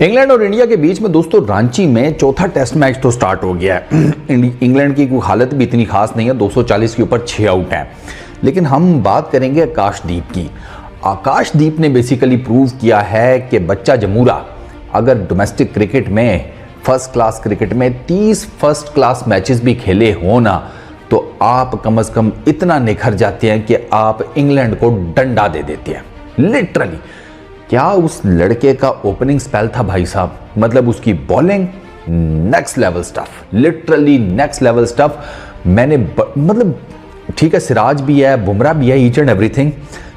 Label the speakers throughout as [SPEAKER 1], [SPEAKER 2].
[SPEAKER 1] England और India के बीच में दोस्तों रांची में चौथा टेस्ट मैच तो स्टार्ट हो गया है। इंग्लैंड की कोई हालत भी इतनी खास नहीं है, 240 के ऊपर 6 आउट हैं। लेकिन हम बात करेंगे आकाशदीप की। आकाशदीप ने बेसिकली प्रूव किया है कि बच्चा जमूरा अगर डोमेस्टिक क्रिकेट में फर्स्ट क्लास क्रिकेट में 30 फर्स्ट क्लास मैचेस भी खेले हो ना, तो आप कम से कम इतना निखर जाते हैं कि आप इंग्लैंड को डंडा दे देते हैं। लिटरली क्या उस लड़के का ओपनिंग स्पेल था भाई साहब, मतलब उसकी bowling next level stuff, literally next level stuff. मैंने मतलब ठीक है सिराज भी है, बुमराह भी है, ईच एंड एवरीथिंग,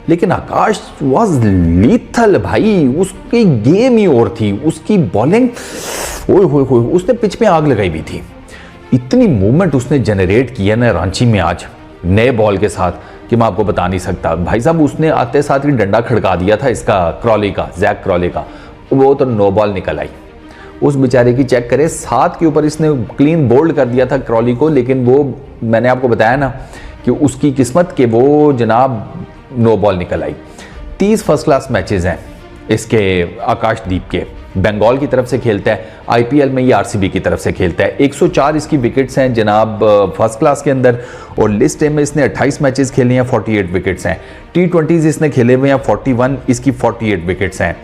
[SPEAKER 1] लेकिन आकाश वाज लीथल भाई। उसकी गेम ही और थी, उसकी बॉलिंग ओए होए होए, उसने पिच में आग लगाई हुई थी। इतनी मूवमेंट उसने जनरेट किया ना रांची में आज नए बॉल के साथ कि मैं आपको बता नहीं सकता भाई साहब। उसने आते साथ ही डंडा खड़का दिया था इसका क्रॉली का, जैक क्रॉली का, वो तो नो बॉल निकल आई उस बेचारे की। चेक करें 7 के ऊपर इसने क्लीन बोल्ड कर दिया था क्रॉली को, लेकिन वो मैंने आपको बताया ना कि उसकी किस्मत के वो जनाब नो बॉल निकल आई। 30 फर्स्ट क्लास मैचेस हैं इसके आकाशदीप के। बंगाल की तरफ से खेलता है, आईपीएल में ये आरसीबी की तरफ से खेलता है। 104 इसकी विकेट्स हैं जनाब फर्स्ट क्लास के अंदर, और लिस्ट ए में इसने 28 मैचेस खेले हैं, 48 विकेट्स हैं। T20s इसने खेले हुए हैं 41, इसकी 48 विकेट्स हैं।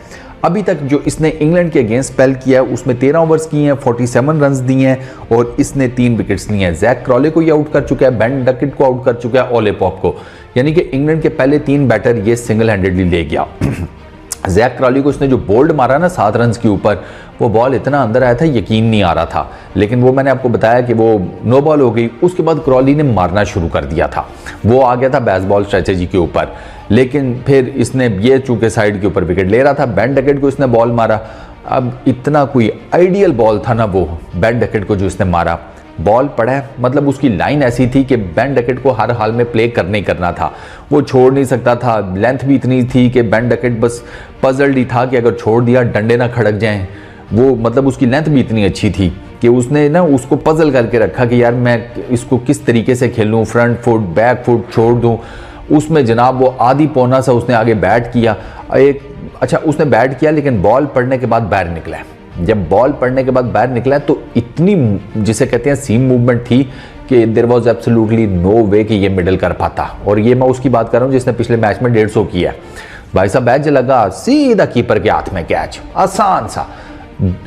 [SPEAKER 1] अभी तक जो इसने इंग्लैंड के अगेंस्ट स्पेल किया है उसमें 13 ओवर्स किए हैं, 47 रन दिए हैं, और इसने 3 विकेट्स लिए हैं। जैक क्रॉले को ये आउट कर चुका है, बेन डकेट को आउट कर चुका है, ओले पॉप को, यानी कि इंग्लैंड के पहले 3 बैटर ये सिंगल हैंडेडली ले गया। जैक क्रॉली को इसने जो बोल्ड मारा ना 7 रन के ऊपर, वो बॉल इतना अंदर आया था यकीन नहीं आ रहा था, लेकिन वो मैंने आपको बताया कि वो नो बॉल हो गई। उसके बाद क्रॉली ने मारना शुरू कर दिया था, वो आ गया था बेसबॉल स्ट्रेटेजी के ऊपर, लेकिन फिर इसने ये चूंकि साइड के ऊपर विकेट ले रहा था, बेन डकेट को इसने बॉल मारा। अब इतना कोई आइडियल बॉल था ना वो बेन डकेट को जो इसने मारा, बॉल पड़ा है, मतलब उसकी लाइन ऐसी थी कि बेन डकेट को हर हाल में प्ले करना ही करना था, वो छोड़ नहीं सकता था। लेंथ भी इतनी थी कि बेन डकेट बस पजल्ड ही था कि अगर छोड़ दिया डंडे ना खड़क जाएं। वो मतलब उसकी लेंथ भी इतनी अच्छी थी कि उसने ना उसको पजल करके रखा कि यार मैं इसको किस तरीके से खेलूँ, फ्रंट फुट बैक फुट छोड़ दूँ। उसमें जनाब वो आधी पौना सा उसने आगे बैट किया, अच्छा उसने बैट किया, लेकिन बॉल पड़ने के बाद बाहर निकला। जब बॉल पड़ने के बाद बाहर निकला तो इतनी जिसे कहते हैं सीम मूवमेंट थी कि देयर वाज एब्सोल्युटली नो वे कि ये मिडल कर पाता। और ये मैं उसकी बात कर रहा हूँ जिसने पिछले मैच में 150 किया भाई साहब। बैच लगा सीधा कीपर के हाथ में कैच, आसान सा।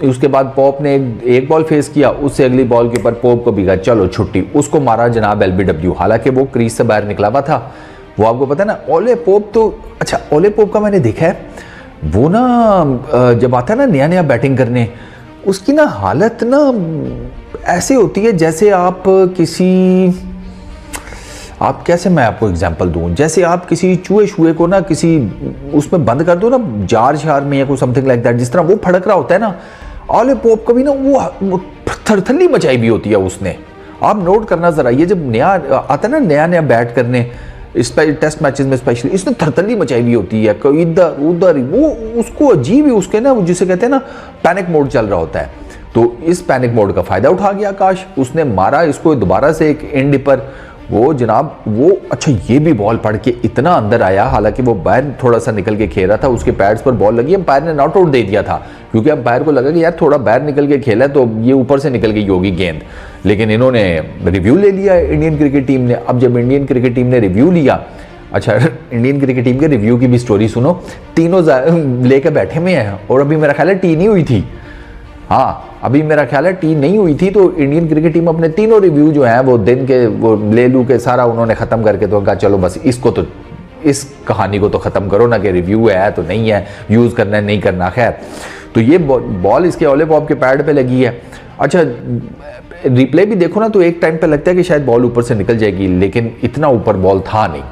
[SPEAKER 1] उसके बाद पोप ने एक बॉल फेस किया, उससे अगली बॉल के ऊपर पोप को भी कहा चलो छुट्टी, उसको मारा जनाब LBW। हालांकि वो क्रीज से बाहर निकला हुआ था, वो आपको पता है ना। ओले पोप तो अच्छा, ओले पोप का मैंने देखा है वो ना जब आता है ना नया नया बैटिंग करने, उसकी ना हालत ना ऐसे होती है जैसे आप कैसे मैं आपको एग्जांपल दूं, जैसे आप किसी चूहे शुए को ना किसी उसमें बंद कर दो ना जार शार में या कोई समथिंग लाइक दैट, जिस तरह वो फड़क रहा होता है ना। ओले पोप का भी ना वो थरथल्ली मचाई भी होती है उसने। आप नोट करना जरा, ये जब नया आता है ना नया नया बैट करने टेस्ट मैचेस में स्पेशली, इसने थरथल्ली मचाई हुई होती है, इधर उधर, वो उसको अजीब ही उसके ना जिसे कहते हैं ना पैनिक मोड चल रहा होता है। तो इस पैनिक मोड का फायदा उठा गया आकाश, उसने मारा इसको दोबारा से एक एंड पर, वो जनाब वो अच्छा ये भी बॉल पड़ के इतना अंदर आया, हालांकि वो बाहर थोड़ा सा निकल के खेल रहा था, उसके पैड्स पर बॉल लगी, अंपायर ने नॉट आउट दे दिया था, क्योंकि अंपायर को लगा कि यार थोड़ा बाहर निकल के खेला तो ये ऊपर से निकल गई होगी गेंद। लेकिन इन्होंने रिव्यू ले लिया इंडियन क्रिकेट टीम ने। अब जब इंडियन क्रिकेट टीम ने रिव्यू लिया, अच्छा इंडियन क्रिकेट टीम के रिव्यू की भी स्टोरी सुनो, तीनों लेकर बैठे हुए हैं, और अभी मेरा ख्याल है टी नहीं हुई थी। हाँ अभी मेरा ख्याल है टी नहीं हुई थी, तो इंडियन क्रिकेट टीम अपने तीनों रिव्यू जो है वो दिन के वो ले लू के सारा उन्होंने ख़त्म करके तो कहा चलो बस इसको तो इस कहानी को तो ख़त्म करो ना कि रिव्यू है तो नहीं है, यूज़ करना है नहीं करना। खैर तो ये बॉल इसके ओले पॉप के पैड पे लगी है। अच्छा रिप्ले भी देखो ना तो एक टाइम पे लगता है कि शायद बॉल ऊपर से निकल जाएगी, लेकिन इतना ऊपर बॉल था नहीं।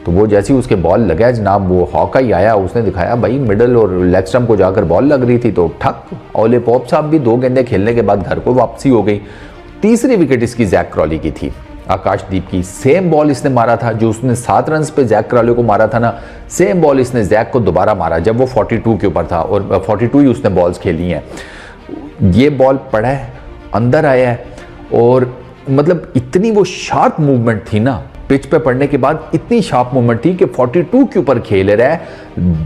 [SPEAKER 1] तो वो जैसे ही उसके बॉल लगा जनाब, वो हॉका ही आया, उसने दिखाया भाई मिडल और लेग स्टंप को जाकर बॉल लग रही थी, तो ठक ओले पॉप साहब भी 2 गेंदें खेलने के बाद घर को वापसी हो गई। तीसरी विकेट इसकी जैक क्रॉली की थी, आकाशदीप की। सेम बॉल इसने मारा था जो उसने 7 रन पे जैक क्रॉली को मारा था ना, सेम बॉल इसने जैक को दोबारा मारा जब वो 42 के ऊपर था, और 42 ही उसने बॉल्स खेली हैं। ये बॉल पड़ा है, अंदर आया है, और मतलब इतनी वो शार्प मूवमेंट थी ना पिच पे पड़ने के बाद इतनी शार्प मूवमेंट थी कि 42 के ऊपर खेल रहा है,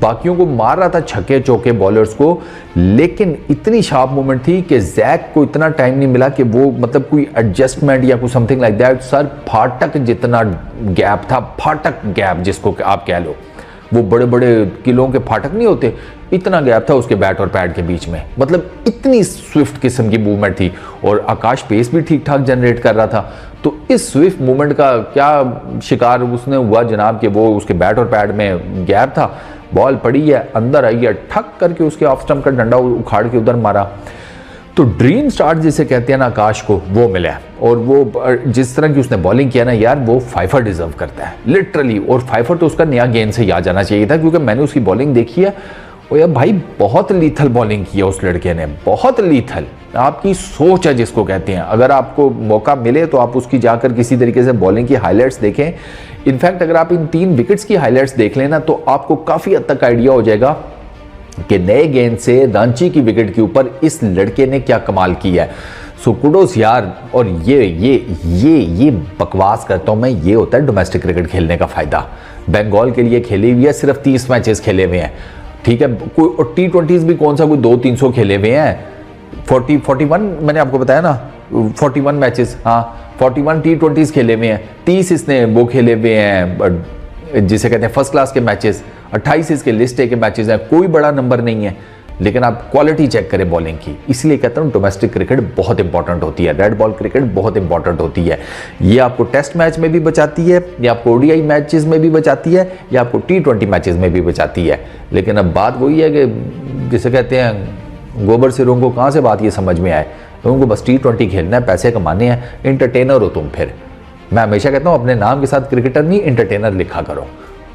[SPEAKER 1] बाकियों को मार रहा था छक्के चौके बॉलर्स को, लेकिन इतनी शार्प मूवमेंट थी कि जैक को इतना टाइम नहीं मिला कि वो मतलब कोई एडजस्टमेंट या कुछ समथिंग लाइक दैट। सर फाटक जितना गैप था, फाटक गैप जिसको आप कह लो, वो बड़े बड़े किलों के फाटक नहीं होते, इतना गैप था उसके बैट और पैड के बीच में। मतलब इतनी स्विफ्ट किस्म की मूवमेंट थी और आकाश पेस भी ठीक ठाक जनरेट कर रहा था। तो इस स्विफ्ट मूवमेंट का क्या शिकार उसने हुआ जनाब कि वो उसके बैट और पैड में गैप था, बॉल पड़ी है, अंदर आई है, ठक करके उसके ऑफ स्टंप का डंडा उखाड़ के उधर मारा। तो ड्रीम स्टार्ट जिसे कहते हैं ना आकाश को, वो मिला। और वो जिस तरह की उसने बॉलिंग किया ना यार, वो फाइफर डिजर्व करता है लिटरली। और फाइफर तो उसका नया गेंद से ही आ जाना चाहिए था, क्योंकि मैंने उसकी बॉलिंग देखी है और यार भाई बहुत लीथल बॉलिंग की है उस लड़के ने, बहुत लीथल। आपकी सोच है जिसको कहते हैं, अगर आपको मौका मिले तो आप उसकी जाकर किसी तरीके से बॉलिंग की हाईलाइट्स देखें। इनफैक्ट अगर आप इन 3 विकेट्स की हाईलाइट्स देख लेना तो आपको काफ़ी हद तक आइडिया हो जाएगा कि नए गेंद से रांची की विकेट के ऊपर इस लड़के ने क्या कमाल किया है। सो कुडोस यार। और ये बकवास करता हूँ मैं, ये होता है डोमेस्टिक क्रिकेट खेलने का फ़ायदा। बंगाल के लिए खेली हुई है, सिर्फ 30 मैचेस खेले हुए हैं, ठीक है। कोई T20s भी कौन सा कोई 200-300 खेले हुए हैं। 41 मैंने आपको बताया ना, 41 मैचेस, हाँ 41 T20s खेले हुए हैं, 30 इसने वो खेले हुए हैं जिसे कहते हैं फर्स्ट क्लास के मैचेस, 28 इसके लिस्ट ए के मैचेस हैं। कोई बड़ा नंबर नहीं है, लेकिन आप क्वालिटी चेक करें बॉलिंग की। इसलिए कहता हूँ डोमेस्टिक क्रिकेट बहुत इंपॉर्टेंट होती है, रेड बॉल क्रिकेट बहुत इंपॉर्टेंट होती है। ये आपको टेस्ट मैच में भी बचाती है, या आपको ओडीआई मैचेस में भी बचाती है, या आपको T20 मैचेस में भी बचाती है। लेकिन अब बात वही है कि जिसे कहते हैं गोबर सिरों को कहाँ से बात ये समझ में आए। उनको बस T20 खेलना है, पैसे कमाने हैं, एंटरटेनर हो तुम। फिर मैं हमेशा कहता हूँ अपने नाम के साथ क्रिकेटर नहीं एंटरटेनर लिखा करो।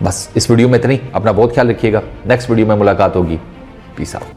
[SPEAKER 1] बस इस वीडियो में इतनी, अपना बहुत ख्याल रखिएगा। नेक्स्ट वीडियो में मुलाकात होगी। Peace out.